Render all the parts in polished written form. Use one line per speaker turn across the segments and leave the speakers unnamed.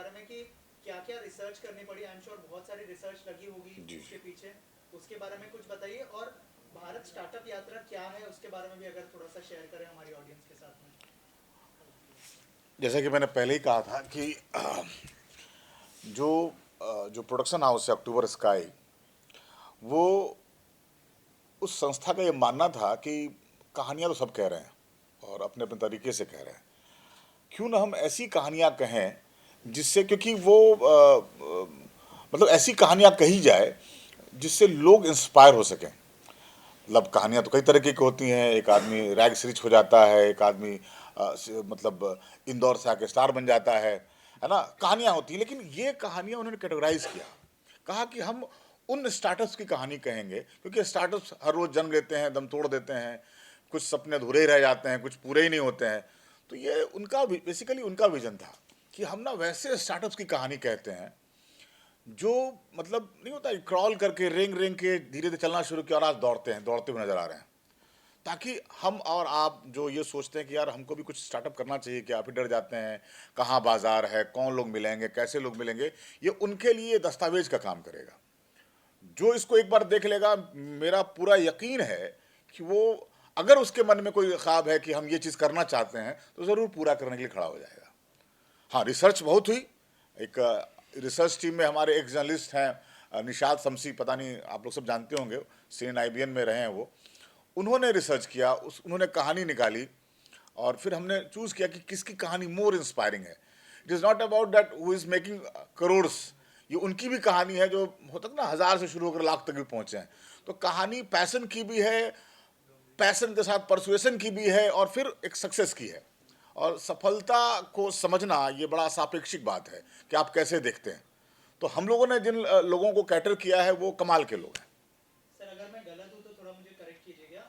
बारे में कि क्या क्या रिसर्च करनी पड़ी। आई एम श्योर बहुत सारी रिसर्च लगी होगी उसके पीछे, उसके बारे में कुछ बताइए। और भारत स्टार्टअप यात्रा क्या है उसके बारे में भी अगर थोड़ा सा शेयर करें हमारी ऑडियंस के साथ में।
जैसे कि मैंने पहले ही कहा था कि जो जो प्रोडक्शन हाउस है अक्टूबर स्काई, वो उस संस्था का ये मानना था कि कहानियां तो सब कह रहे हैं और अपने अपने तरीके से कह रहे हैं, क्यों ना हम ऐसी कहानियां कहें जिससे, क्योंकि वो मतलब ऐसी कहानियां कही जाए जिससे लोग इंस्पायर हो सकें। मतलब कहानियां तो कई तरीके की होती हैं। एक आदमी रैग से रिच हो जाता है, एक आदमी मतलब इंदौर से आके स्टार बन जाता है ना। कहानियां होती हैं, लेकिन ये कहानियां उन्होंने कैटेगराइज किया। कहा कि हम उन स्टार्टअप्स की कहानी कहेंगे, क्योंकि स्टार्टअप्स हर रोज जन्म लेते हैं, दम तोड़ देते हैं, कुछ सपने अधूरे ही रह जाते हैं, कुछ पूरे ही नहीं होते हैं। तो ये उनका बेसिकली उनका विजन था कि हम ना वैसे स्टार्टअप्स की कहानी कहते हैं जो मतलब नहीं होता, क्रॉल करके रेंग रेंग के धीरे धीरे चलना शुरू किया और आज दौड़ते हैं, दौड़ते हुए नजर आ रहे हैं। ताकि हम और आप जो ये सोचते हैं कि यार हमको भी कुछ स्टार्टअप करना चाहिए, कि आप ही डर जाते हैं कहाँ बाजार है, कौन लोग मिलेंगे, कैसे लोग मिलेंगे, ये उनके लिए दस्तावेज का काम करेगा। जो इसको एक बार देख लेगा, मेरा पूरा यकीन है कि वो, अगर उसके मन में कोई ख्वाब है कि हम ये चीज़ करना चाहते हैं, तो ज़रूर पूरा करने के लिए खड़ा हो जाएगा। हाँ, रिसर्च बहुत हुई। एक रिसर्च टीम में हमारे एक जर्नलिस्ट हैं, निशाद शमसी, पता नहीं आप लोग सब जानते होंगे, CNIBN में रहे हैं वो। उन्होंने रिसर्च किया, उन्होंने कहानी निकाली, और फिर हमने चूज़ किया कि किसकी कहानी मोर इंस्पायरिंग है। It is not about that who is making crores. ये उनकी भी कहानी है जो होता है ना, 1,000 से शुरू होकर लाख तक भी पहुंचे हैं। तो कहानी पैसन की भी है, पैसन के साथ परसुएसन की भी है, और फिर एक सक्सेस की है। और सफलता को समझना ये बड़ा सापेक्षिक बात है कि आप कैसे देखते हैं। तो हम लोगों ने जिन लोगों को कैटर किया है वो कमाल के लोग हैं।
सर अगर मैं गलत हूँ तो थोड़ा मुझे करेक्ट कीजिएगा।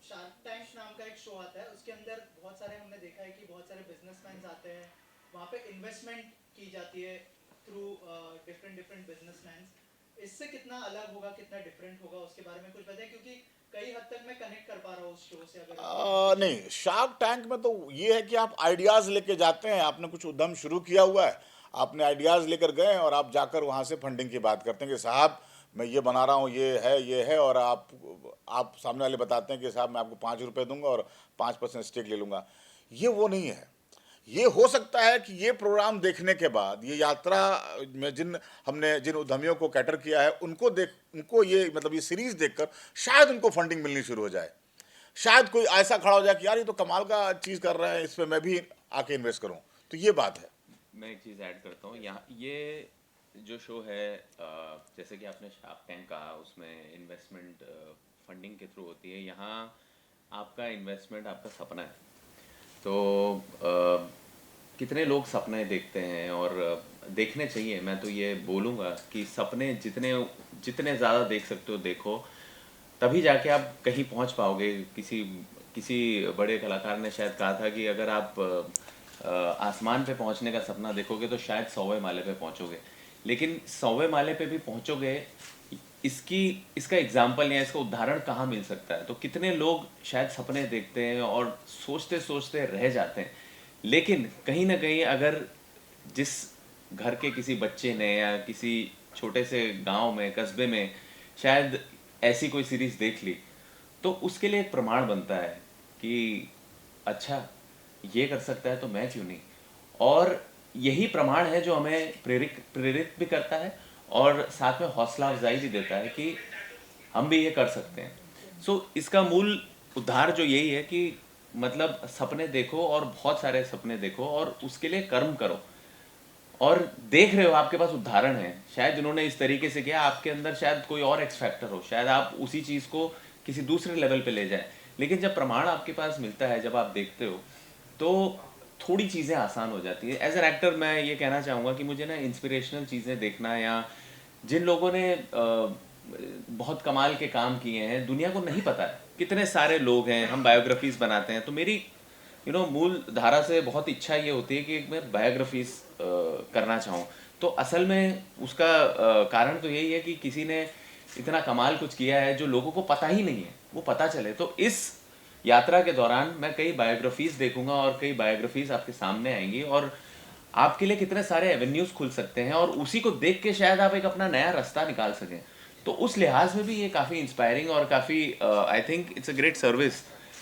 शार्क टैंक नाम का एक शो आता है, उसके अंदर बहुत सारे हमने देखा है कि बहुत सारे बिजनेसमैन आते हैं, वहाँ पे इन्वेस्टमेंट की जाती है थ्रू डिफरेंट डिफरेंट बिजनेसमैन। इससे कितना अलग होगा, कितना डिफरेंट होगा, उसके बारे में कुछ बताइए, क्योंकि कई हद तक मैं कनेक्ट कर पा रहा हूँ उस शो से। अगर
नहीं, शार्क टैंक में तो ये है कि आप आइडियाज़ लेके जाते हैं, आपने कुछ उद्यम शुरू किया हुआ है, आपने आइडियाज़ लेकर गए और आप जाकर वहाँ से फंडिंग की बात करते हैं कि साहब मैं ये बना रहा हूँ, ये है, और आप सामने वाले बताते हैं कि साहब मैं आपको 5 रुपये दूंगा और 5% स्टेक ले लूँगा। ये वो नहीं है। ये हो सकता है कि ये प्रोग्राम देखने के बाद, ये यात्रा में जिन उद्यमियों को कैटर किया है, उनको ये मतलब ये सीरीज देखकर शायद उनको फंडिंग मिलनी शुरू हो जाए। शायद कोई ऐसा खड़ा हो जाए कि यार ये तो कमाल का चीज़ कर रहे हैं, इस पर मैं भी आके इन्वेस्ट करूं। तो ये बात है।
मैं एक चीज़ ऐड करता हूँ यहाँ। ये जो शो है, जैसे कि आपने शार्क टैंक कहा, उसमें इन्वेस्टमेंट फंडिंग के थ्रू होती है। यहाँ आपका इन्वेस्टमेंट आपका सपना है। तो कितने लोग सपने देखते हैं, और देखने चाहिए। मैं तो ये बोलूँगा कि सपने जितने जितने ज़्यादा देख सकते हो देखो, तभी जाके आप कहीं पहुंच पाओगे। किसी किसी बड़े कलाकार ने शायद कहा था कि अगर आप आसमान पे पहुंचने का सपना देखोगे तो शायद 100वें माले पे पहुंचोगे, लेकिन 100वें माले पे भी पहुंचोगे, इसकी इसका एग्जाम्पल या इसका उदाहरण कहाँ मिल सकता है? तो कितने लोग शायद सपने देखते हैं और सोचते सोचते रह जाते हैं, लेकिन कहीं ना कहीं अगर जिस घर के किसी बच्चे ने या किसी छोटे से गांव में, कस्बे में शायद ऐसी कोई सीरीज देख ली, तो उसके लिए एक प्रमाण बनता है कि अच्छा, ये कर सकता है तो मैं क्यों नहीं। और यही प्रमाण है जो हमें प्रेरित प्रेरित भी करता है, और साथ में हौसला अफजाई भी देता है कि हम भी ये कर सकते हैं। इसका मूल उद्धार जो यही है कि मतलब सपने देखो, और बहुत सारे सपने देखो, और उसके लिए कर्म करो। और देख रहे हो, आपके पास उदाहरण है शायद जिन्होंने इस तरीके से किया। आपके अंदर शायद कोई और एक्स फैक्टर हो, शायद आप उसी चीज़ को किसी दूसरे लेवल पे ले जाए, लेकिन जब प्रमाण आपके पास मिलता है, जब आप देखते हो, तो थोड़ी चीज़ें आसान हो जाती है। एज एन एक्टर मैं ये कहना चाहूँगा कि मुझे ना इंस्पिरेशनल चीज़ें देखना, या जिन लोगों ने बहुत कमाल के काम किए हैं, दुनिया को नहीं पता है, कितने सारे लोग हैं, हम बायोग्राफीज बनाते हैं। तो मेरी मूल धारा से बहुत इच्छा ये होती है कि मैं बायोग्राफीज करना चाहूँ। तो असल में उसका कारण तो यही है कि किसी ने इतना कमाल कुछ किया है जो लोगों को पता ही नहीं है, वो पता चले। तो इस यात्रा के दौरान मैं कई बायोग्राफीज देखूंगा और कई बायोग्राफीज आपके सामने आएंगी, और आपके लिए कितने सारे एवेन्यूज खुल सकते हैं, और उसी को देख के शायद आप एक अपना नया रास्ता निकाल सकें। तो उस लिहाज में भी ये काफ़ी इंस्पायरिंग और काफ़ी I think it's a great service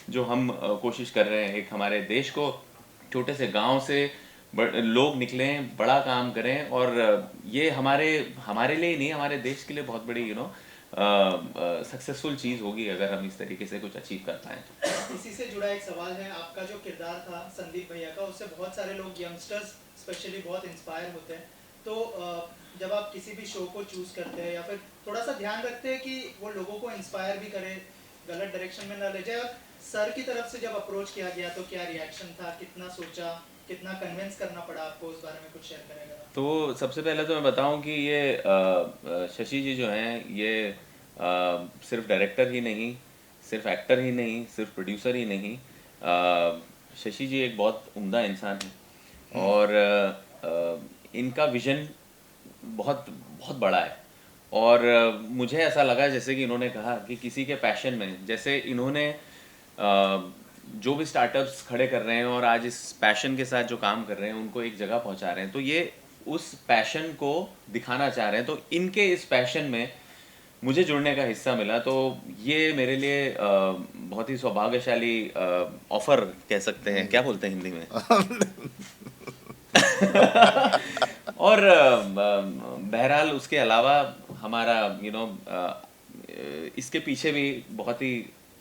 जो हम कोशिश कर रहे हैं। एक हमारे देश को छोटे से गांव से लोग निकलें, बड़ा काम करें, और ये हमारे हमारे लिए ही नहीं, हमारे देश के लिए बहुत बड़ी सक्सेसफुल चीज़ होगी अगर हम इस तरीके से कुछ अचीव कर पाएँ तो।
इसी से जुड़ा एक सवाल है, आपका जो किरदार था संदीप भैया का, उससे बहुत सारे लोग यंगस्टर्स स्पेशली बहुत इंस्पायर होते हैं। तो जब आप किसी भी शो को चूज करते हैं या फिर थोड़ा सा ध्यान रखते हैं कि वो लोगों को इंस्पायर भी करे, गलत डायरेक्शन में ना ले जाए, और सर की तरफ से जब अप्रोच किया गया तो क्या रिएक्शन था, कितना सोचा, कितना कन्विंस करना पड़ा आपको, उस बारे में कुछ शेयर करेगा?
तो सबसे पहले तो मैं बताऊं कि ये शशि जी जो हैं, ये सिर्फ डायरेक्टर ही नहीं, सिर्फ एक्टर ही नहीं, सिर्फ प्रोड्यूसर ही नहीं, शशि जी एक बहुत उम्दा इंसान है, और इनका विजन बहुत बहुत बड़ा है। और मुझे ऐसा लगा जैसे कि इन्होंने कहा कि किसी के पैशन में, जैसे इन्होंने जो भी स्टार्टअप्स खड़े कर रहे हैं और आज इस पैशन के साथ जो काम कर रहे हैं उनको एक जगह पहुंचा रहे हैं, तो ये उस पैशन को दिखाना चाह रहे हैं। तो इनके इस पैशन में मुझे जुड़ने का हिस्सा मिला, तो ये मेरे लिए बहुत ही सौभाग्यशाली ऑफर कह सकते हैं, क्या बोलते हैं हिंदी में और बहरहाल उसके अलावा हमारा इसके पीछे भी बहुत ही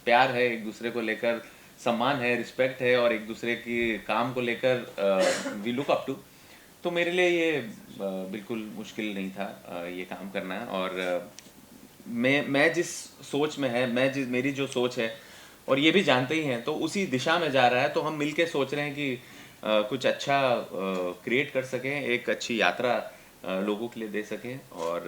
प्यार है, एक दूसरे को लेकर सम्मान है, रिस्पेक्ट है, और एक दूसरे की काम को लेकर वी लुक अप टू। तो मेरे लिए ये बिल्कुल मुश्किल नहीं था ये काम करना। और मैं जिस सोच में है, मेरी जो सोच है, और ये भी जानते ही हैं, तो उसी दिशा में जा रहा है। तो हम मिलके सोच रहे हैं कि कुछ अच्छा क्रिएट कर सकें, एक अच्छी यात्रा लोगों के लिए दे सकें और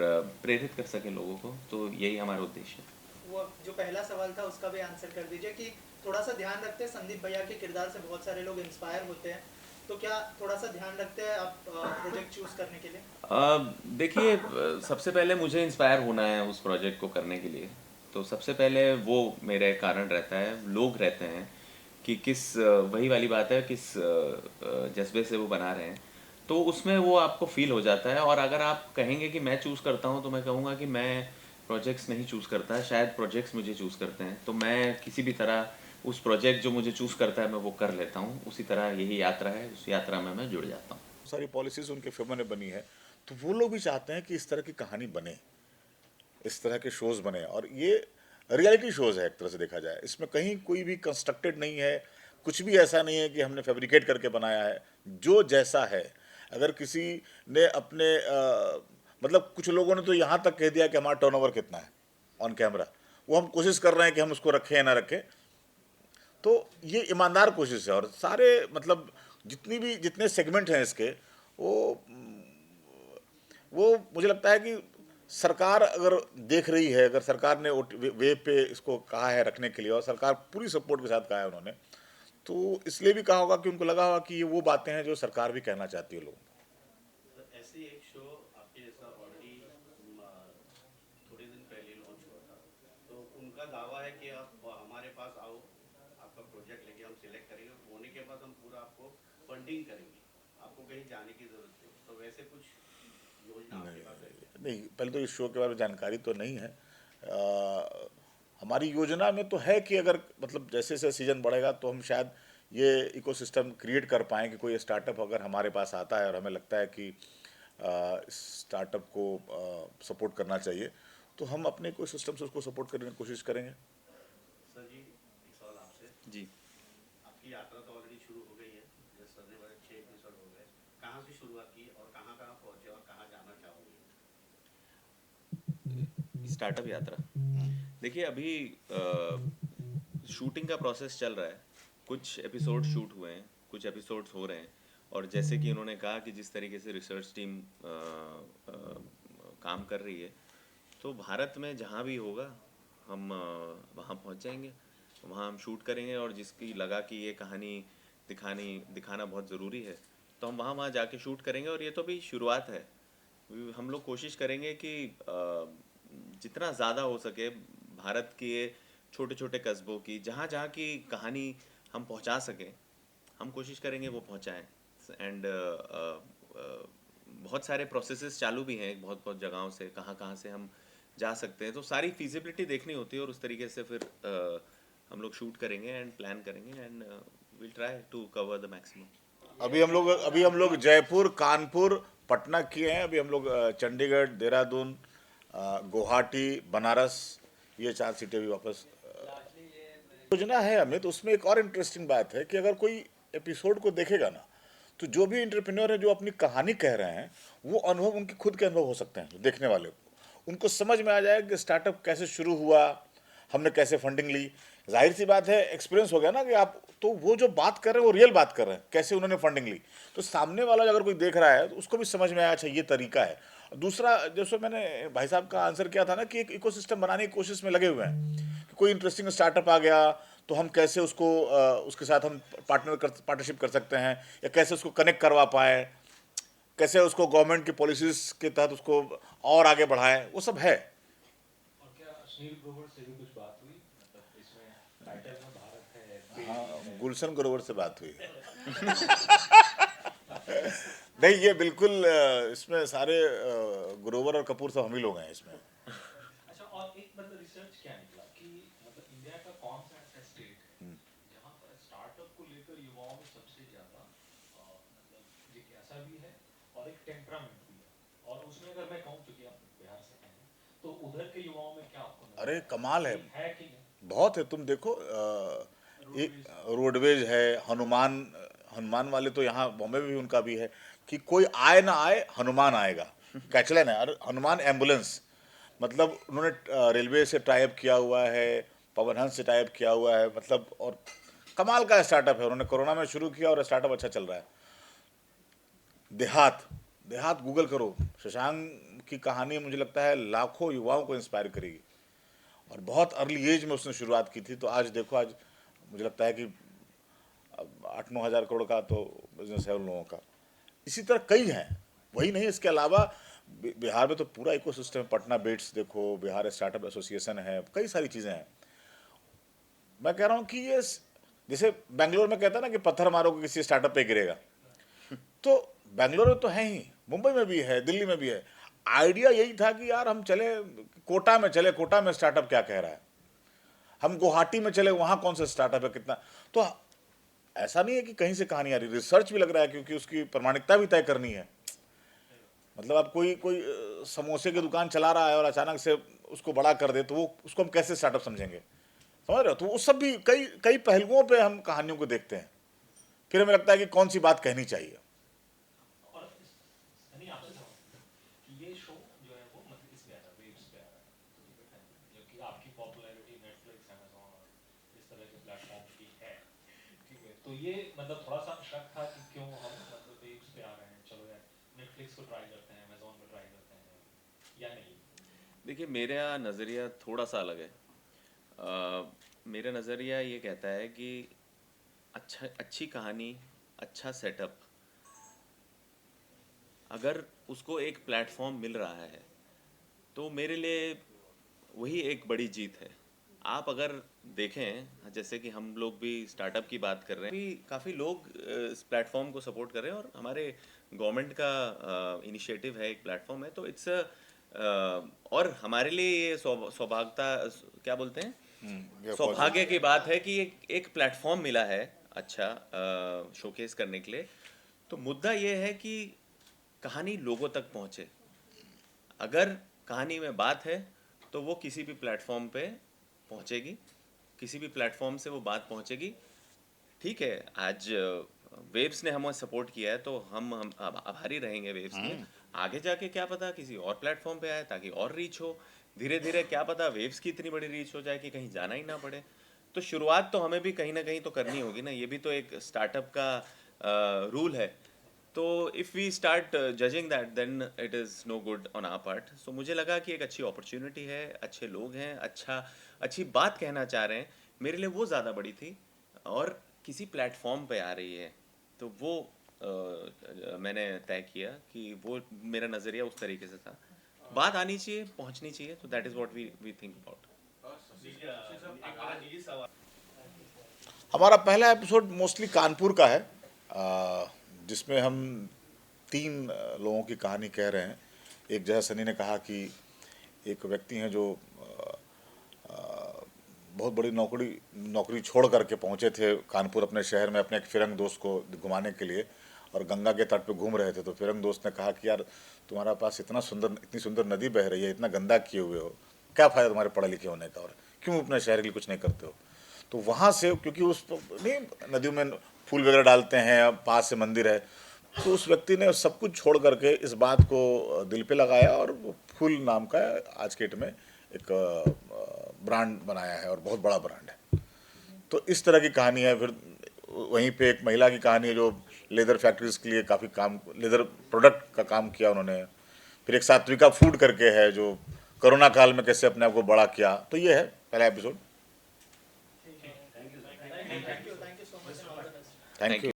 प्रेरित कर सकें लोगों को। तो यही हमारा उद्देश्य है।
वो जो पहला सवाल था उसका भी आंसर कर दीजिए कि थोड़ा सा ध्यान रखते हैं, संदीप भैया के किरदार से बहुत सारे लोग इंस्पायर होते हैं, तो क्या थोड़ा सा ध्यान रखते हैं आप प्रोजेक्ट चूज करने के लिए?
देखिए, सबसे पहले मुझे इंस्पायर होना है उस प्रोजेक्ट को करने के लिए, तो सबसे पहले वो मेरे कारण रहता है, लोग रहते हैं कि किस वही वाली बात है, किस जज्बे से वो बना रहे हैं, तो उसमें वो आपको फील हो जाता है। और अगर आप कहेंगे कि मैं चूज़ करता हूँ, तो मैं कहूँगा कि मैं प्रोजेक्ट्स नहीं चूज़ करता, शायद प्रोजेक्ट्स मुझे चूज़ करते हैं। तो मैं किसी भी तरह उस प्रोजेक्ट जो मुझे चूज़ करता है मैं वो कर लेता हूँ। उसी तरह यही यात्रा है, उस यात्रा में मैं जुड़ जाता हूँ।
सारी पॉलिसीज उनके फेवर में बनी है, तो वो लोग भी चाहते हैं कि इस तरह की कहानी बने, इस तरह के शोज़ बने। और ये रियलिटी शोज़ है एक तरह से देखा जाए, इसमें कहीं कोई भी कंस्ट्रक्टेड नहीं है, कुछ भी ऐसा नहीं है कि हमने फैब्रिकेट करके बनाया है। जो जैसा है, अगर किसी ने अपने मतलब कुछ लोगों ने तो यहाँ तक कह दिया कि हमारा टर्नओवर कितना है ऑन कैमरा, वो हम कोशिश कर रहे हैं कि हम उसको रखें या ना रखें। तो ये ईमानदार कोशिश है, और सारे मतलब जितने सेगमेंट हैं इसके, वो वो मुझे लगता है कि सरकार अगर देख रही है, अगर सरकार ने वेब पे इसको कहा है रखने के लिए, और सरकार पूरी सपोर्ट के साथ कहा है उन्होंने, तो इसलिए भी कहा होगा कि उनको लगा होगा कि ये वो बातें हैं जो सरकार भी कहना चाहती है लोगों को।
ऐसे एक शो आपके जैसा ऑलरेडी थोड़े दिन पहले लॉन्च हुआ था, तो उनका दावा है कि आप हमारे पास आओ, आपका प्रोजेक्ट लेके हम सिलेक्ट करेंगे, होने के बाद हम पूरा आपको फंडिंग करेंगे, आपको कहीं जाने की जरूरत नहीं। तो वैसे कुछ योजना आपके पास है?
नहीं, पहले तो इस शो के बारे में जानकारी तो नहीं है। हमारी योजना में तो है कि अगर मतलब जैसे जैसे सीज़न बढ़ेगा तो हम शायद ये इकोसिस्टम क्रिएट कर पाएँ कि कोई स्टार्टअप अगर हमारे पास आता है और हमें लगता है कि स्टार्टअप को सपोर्ट करना चाहिए, तो हम अपने इकोसिस्टम से उसको सपोर्ट करने की कोशिश करेंगे।
सर जी, एक सवाल आपसे।
जी,
आपकी यात्रा तो ऑलरेडी शुरू हो गई है, जैसे सर ने बड़े 6 एपिसोड हो गए, कहाँ से शुरुआत की और कहाँ कहाँ पहुँचे और कहाँ जाना चाहोगे?
स्टार्टअप यात्रा। देखिए, अभी शूटिंग का प्रोसेस चल रहा है, कुछ एपिसोड शूट हुए हैं, कुछ एपिसोड्स हो रहे हैं, और जैसे कि उन्होंने कहा कि जिस तरीके से रिसर्च टीम काम कर रही है, तो भारत में जहाँ भी होगा हम वहाँ पहुँच जाएंगे, वहाँ हम शूट करेंगे, और जिसकी लगा कि ये कहानी दिखाना बहुत ज़रूरी है, तो हम वहाँ जाके शूट करेंगे। और ये तो भी शुरुआत है, हम लोग कोशिश करेंगे कि जितना ज़्यादा हो सके भारत के छोटे छोटे कस्बों की, जहाँ जहाँ की कहानी हम पहुँचा सकें, हम कोशिश करेंगे वो पहुँचाएँ। एंड बहुत सारे प्रोसेसेस चालू भी हैं बहुत बहुत जगहों से, कहाँ कहाँ से हम जा सकते हैं, तो सारी फिजिबिलिटी देखनी होती है और उस तरीके से फिर हम लोग शूट करेंगे एंड प्लान करेंगे and will try to cover the maximum.
अभी हम लोग जयपुर, कानपुर, पटना किए हैं। अभी हम लोग चंडीगढ़, देहरादून, गुवाहाटी, बनारस, ये 4 सीटें भी वापस योजना है हमें। तो उसमें एक और इंटरेस्टिंग बात है कि अगर कोई एपिसोड को देखेगा ना, तो जो भी एंटरप्रेन्योर है जो अपनी कहानी कह रहे हैं, वो अनुभव उनके खुद के अनुभव हो सकते हैं देखने वाले को। उनको समझ में आ जाएगा कि स्टार्टअप कैसे शुरू हुआ, हमने कैसे फंडिंग ली। जाहिर सी बात है, एक्सपीरियंस हो गया ना कि आप, तो वो जो बात कर रहे हैं वो रियल बात कर रहे हैं, कैसे उन्होंने फंडिंग ली। तो सामने वाला अगर कोई देख रहा है तो उसको भी समझ में आया, अच्छा ये तरीका है। दूसरा, जैसे मैंने भाई साहब का आंसर किया था ना कि एक इकोसिस्टम बनाने की कोशिश में लगे हुए हैं कि कोई इंटरेस्टिंग स्टार्टअप आ गया तो हम कैसे उसको उसके साथ हम पार्टनरशिप कर सकते हैं, या कैसे उसको कनेक्ट करवा पाए, कैसे उसको गवर्नमेंट की पॉलिसीज के तहत उसको और आगे बढ़ाएं, वो सब है।
और क्या सुनील ग्रोवर से भी कुछ बात हुई? मतलब इसमें टाइटल में भारत है,
हाँ, गुलशन ग्रोवर से बात हुई नहीं, ये बिल्कुल इसमें सारे ग्रोवर और कपूर सब हम ही लोग हैं इसमें।
अच्छा, और एक मतलब रिसर्च क्या निकला कि मतलब इंडिया का कौन सा ऐसा स्टेट है जहाँ पर स्टार्टअप को लेकर युवाओं में सबसे ज्यादा मतलब जिज्ञासा भी है और एक टेम्परामेंट भी है। और उसमें अगर मैं कहूँ, क्योंकि आप बिहार से हैं, तो उधर के युवाओं में क्या आपको नजर
अरे
आता
कमाल है,
है कि नहीं?
बहुत है। तुम देखो, एक रोडवेज है, हनुमान, हनुमान वाले तो यहाँ बॉम्बे में भी उनका भी है कि कोई आए ना आए हनुमान आएगा, कैचलाइन है। और हनुमान एम्बुलेंस, मतलब उन्होंने रेलवे से टाइप किया हुआ है, पवन हंस से टाइप किया हुआ है, मतलब और कमाल का स्टार्टअप है। उन्होंने कोरोना में शुरू किया और स्टार्टअप अच्छा चल रहा है। देहात, देहात गूगल करो, शशांक की कहानी मुझे लगता है लाखों युवाओं को इंस्पायर करेगी। और बहुत अर्ली एज में उसने शुरुआत की थी, तो आज देखो, आज मुझे लगता है कि 8-9 हज़ार करोड़ का तो बिजनेस है उन लोगों का। इसी तरह कई हैं, वही नहीं, इसके अलावा बिहार में तो पूरा इकोसिस्टम है। पटना बेट्स देखो, बिहार स्टार्टअप एसोसिएशन है, कई सारी चीज़ें हैं। मैं कह रहा हूँ कि ये जैसे बेंगलोर में कहता है ना कि पत्थर मारोगे किसी स्टार्टअप पे गिरेगा, तो बेंगलोर में तो है ही, मुंबई में भी है, दिल्ली में भी है। आइडिया यही था कि यार हम चले कोटा में, चले कोटा में स्टार्टअप क्या कह रहा है, हम गुवाहाटी में चले, वहाँ कौन सा स्टार्टअप है, कितना। तो ऐसा नहीं है कि कहीं से कहानी आ रही, रिसर्च भी लग रहा है, क्योंकि उसकी प्रमाणिकता भी तय करनी है। मतलब आप कोई कोई समोसे की दुकान चला रहा है और अचानक से उसको बड़ा कर दे, तो वो उसको हम कैसे स्टार्टअप समझेंगे, समझ रहे हो? तो वो सब भी कई कई पहलुओं पे हम कहानियों को देखते हैं, फिर हमें लगता है कि कौन सी बात कहनी चाहिए।
और नहीं, आपसे सवाल कि ये शो जो है वो मतलब इस पे आ रहा है, वेव्स पे आ रहा है, ठीक है, क्योंकि आपकी पॉपुलैरिटी नेटफ्लिक्स, अमेज़न और इस तरह के प्लेटफॉर्म की है, ठीक है, तो ये मतलब थोड़ा सा शक था कि क्यों हम मतलब वेव्स पे आ रहे हैं, चलो यार नेटफ्लिक्स को ट्राई करते हैं, अमेज़न को ट्राई करते हैं, या नहीं?
देखिए, मेरा नज़रिया थोड़ा सा अलग है। मेरा नज़रिया ये कहता है कि अच्छी कहानी, अच्छा सेटअप, अगर उसको एक प्लेटफॉर्म मिल रहा है तो मेरे लिए वही एक बड़ी जीत है। आप अगर देखें, जैसे कि हम लोग भी स्टार्टअप की बात कर रहे हैं, भी काफ़ी लोग इस प्लेटफॉर्म को सपोर्ट कर रहे हैं और हमारे गवर्नमेंट का इनिशिएटिव है, एक प्लेटफॉर्म है, तो इट्स और हमारे लिए ये सौभाग्यता, क्या बोलते हैं, सौभाग्य की बात है कि एक प्लेटफॉर्म मिला है अच्छा शोकेस करने के लिए। तो मुद्दा ये है कि कहानी लोगों तक पहुंचे। अगर कहानी में बात है तो वो किसी भी प्लेटफॉर्म पे पहुंचेगी, किसी भी प्लेटफॉर्म से वो बात पहुंचेगी। ठीक है, आज वेव्स ने हमें सपोर्ट किया है तो हम आभारी रहेंगे वेव्स के। आगे जाके क्या पता किसी और प्लेटफॉर्म पे आए ताकि और रीच हो। धीरे धीरे क्या पता वेव्स की इतनी बड़ी रीच हो जाए कि कहीं जाना ही ना पड़े। तो शुरुआत तो हमें भी कहीं ना कहीं तो करनी होगी ना, ये भी तो एक स्टार्टअप का रूल है। तो if we start judging that then it is no good on our part. So मुझे लगा कि एक अच्छी अपॉर्चुनिटी है, अच्छे लोग हैं, अच्छी बात कहना चाह रहे हैं, मेरे लिए वो ज़्यादा बड़ी थी। और किसी प्लेटफॉर्म पे आ रही है तो वो मैंने तय किया कि वो मेरा नज़रिया उस तरीके से था। बात आनी चाहिए, पहुंचनी चाहिए, तो that is what we think about.
आज ये सवाल
हमारा पहला एपिसोड मोस्टली कानपुर का है। जिसमें हम 3 लोगों की कहानी कह रहे हैं। एक जैसा सनी ने कहा कि एक व्यक्ति हैं जो बहुत बड़ी नौकरी छोड़ करके पहुंचे थे कानपुर अपने शहर में अपने एक फिरंग दोस्त को घुमाने के लिए, और गंगा के तट पे घूम रहे थे। तो फिरंग दोस्त ने कहा कि यार तुम्हारा पास इतनी सुंदर नदी बह रही है, इतना गंदा किए हुए हो, क्या फ़ायदा तुम्हारे पढ़े लिखे होने का, और क्यों अपने शहर के लिए कुछ नहीं करते हो। तो वहाँ से, क्योंकि उस नहीं नदियों में फूल वगैरह डालते हैं, पास से मंदिर है, तो उस व्यक्ति ने सब कुछ छोड़ करके इस बात को दिल पे लगाया और वो फूल नाम का आज के डेट में एक ब्रांड बनाया है और बहुत बड़ा ब्रांड है। तो इस तरह की कहानी है। फिर वहीं पे एक महिला की कहानी है जो लेदर फैक्ट्रीज के लिए काफ़ी काम, लेदर प्रोडक्ट का काम किया उन्होंने। फिर एक सात्विका फूड करके है जो कोरोना काल में कैसे अपने आप को बड़ा किया। तो ये है पहला episode.
Thank you so much.
Thank you.